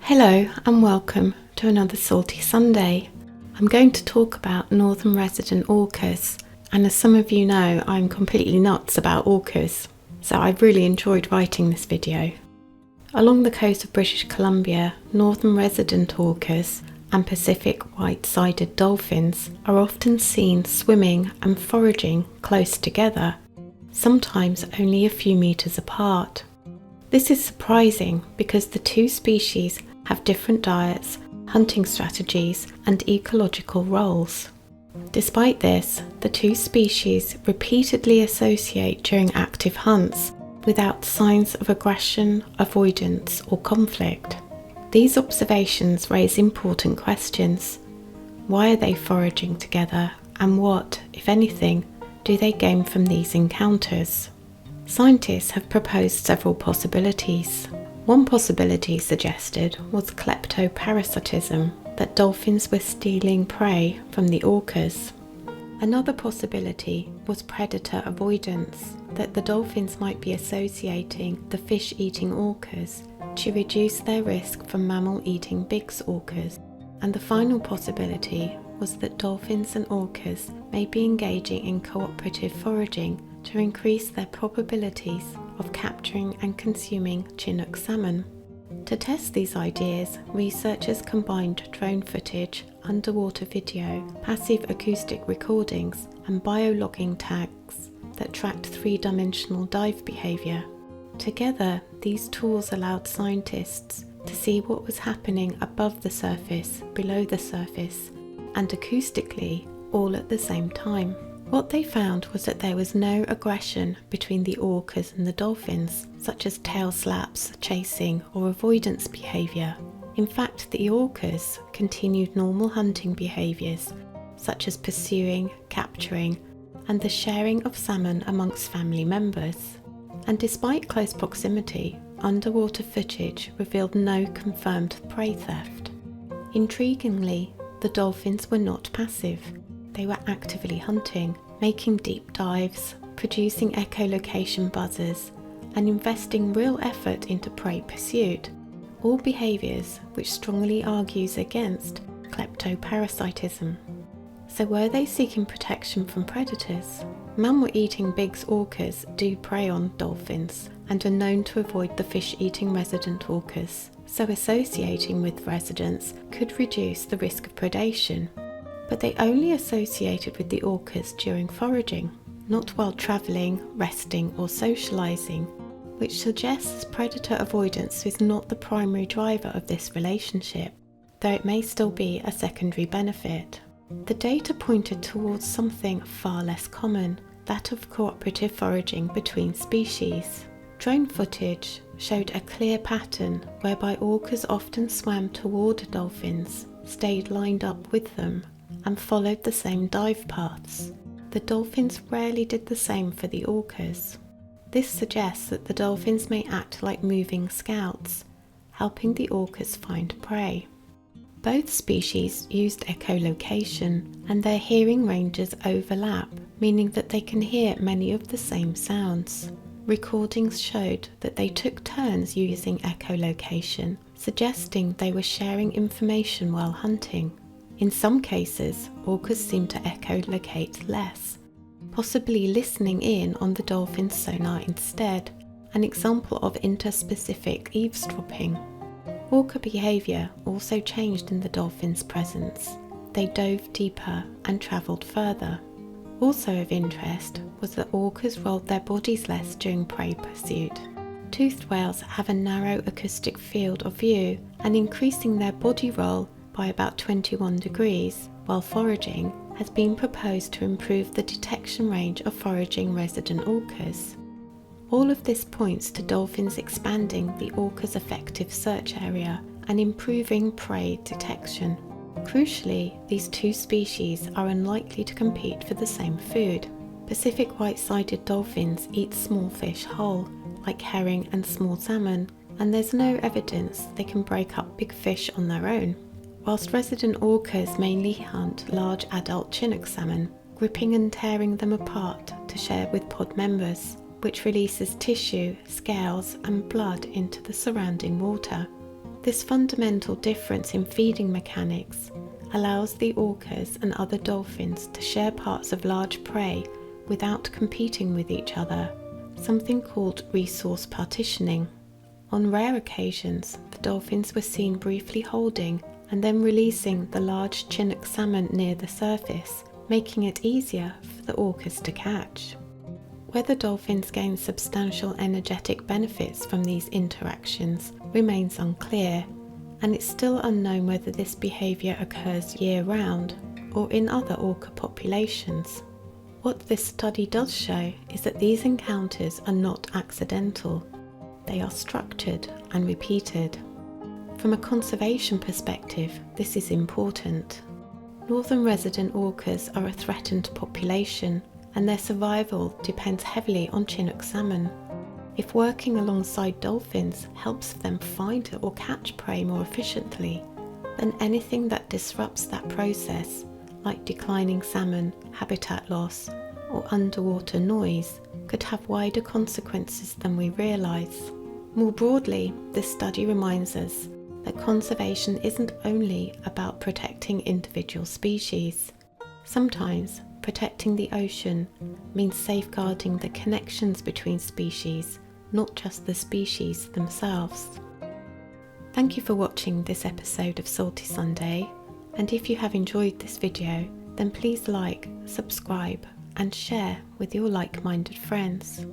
Hello and welcome to another Salty Sunday. I'm going to talk about northern resident orcas, and as some of you know, I'm completely nuts about orcas, so I've really enjoyed writing this video. Along the coast of British Columbia, northern resident orcas and Pacific white-sided dolphins are often seen swimming and foraging close together, sometimes only a few meters apart. This is surprising because the two species have different diets, hunting strategies, and ecological roles. Despite this, the two species repeatedly associate during active hunts without signs of aggression, avoidance, or conflict. These observations raise important questions. Why are they foraging together, and what, if anything, do they gain from these encounters? Scientists have proposed several possibilities. One possibility suggested was kleptoparasitism, that dolphins were stealing prey from the orcas. Another possibility was predator avoidance, that the dolphins might be associating the fish-eating orcas to reduce their risk from mammal-eating big orcas. And the final possibility was that dolphins and orcas may be engaging in cooperative foraging to increase their probabilities of capturing and consuming Chinook salmon. To test these ideas, researchers combined drone footage, underwater video, passive acoustic recordings, and biologging tags that tracked three-dimensional dive behaviour. Together, these tools allowed scientists to see what was happening above the surface, below the surface, and acoustically, all at the same time. What they found was that there was no aggression between the orcas and the dolphins, such as tail slaps, chasing, or avoidance behaviour. In fact, the orcas continued normal hunting behaviours, such as pursuing, capturing, and the sharing of salmon amongst family members. And despite close proximity, underwater footage revealed no confirmed prey theft. Intriguingly, the dolphins were not passive. They were actively hunting, making deep dives, producing echolocation buzzers, and investing real effort into prey pursuit, all behaviours which strongly argues against kleptoparasitism. So were they seeking protection from predators? Mammal-eating big orcas do prey on dolphins and are known to avoid the fish-eating resident orcas, so associating with residents could reduce the risk of predation. But they only associated with the orcas during foraging, not while travelling, resting, or socialising, which suggests predator avoidance is not the primary driver of this relationship, though it may still be a secondary benefit. The data pointed towards something far less common, that of cooperative foraging between species. Drone footage showed a clear pattern whereby orcas often swam toward dolphins, stayed lined up with them, and followed the same dive paths. The dolphins rarely did the same for the orcas. This suggests that the dolphins may act like moving scouts, helping the orcas find prey. Both species used echolocation, and their hearing ranges overlap, meaning that they can hear many of the same sounds. Recordings showed that they took turns using echolocation, suggesting they were sharing information while hunting. In some cases, orcas seem to echolocate less, possibly listening in on the dolphin's sonar instead, an example of interspecific eavesdropping. Orca behaviour also changed in the dolphins' presence. They dove deeper and travelled further. Also of interest was that orcas rolled their bodies less during prey pursuit. Toothed whales have a narrow acoustic field of view, and increasing their body roll by about 21 degrees while foraging has been proposed to improve the detection range of foraging resident orcas. All of this points to dolphins expanding the orca's effective search area and improving prey detection. Crucially, these two species are unlikely to compete for the same food. Pacific white-sided dolphins eat small fish whole, like herring and small salmon, and there's no evidence they can break up big fish on their own. Whilst resident orcas mainly hunt large adult Chinook salmon, gripping and tearing them apart to share with pod members, which releases tissue, scales and blood into the surrounding water. This fundamental difference in feeding mechanics allows the orcas and other dolphins to share parts of large prey without competing with each other, something called resource partitioning. On rare occasions, the dolphins were seen briefly holding and then releasing the large Chinook salmon near the surface, making it easier for the orcas to catch. Whether dolphins gain substantial energetic benefits from these interactions remains unclear, and it's still unknown whether this behaviour occurs year-round or in other orca populations. What this study does show is that these encounters are not accidental. They are structured and repeated. From a conservation perspective, this is important. Northern resident orcas are a threatened population, and their survival depends heavily on Chinook salmon. If working alongside dolphins helps them find or catch prey more efficiently, then anything that disrupts that process, like declining salmon, habitat loss, or underwater noise, could have wider consequences than we realise. More broadly, this study reminds us that conservation isn't only about protecting individual species. Sometimes protecting the ocean means safeguarding the connections between species, not just the species themselves. Thank you for watching this episode of Salty Sunday, and if you have enjoyed this video, then please like, subscribe and share with your like-minded friends.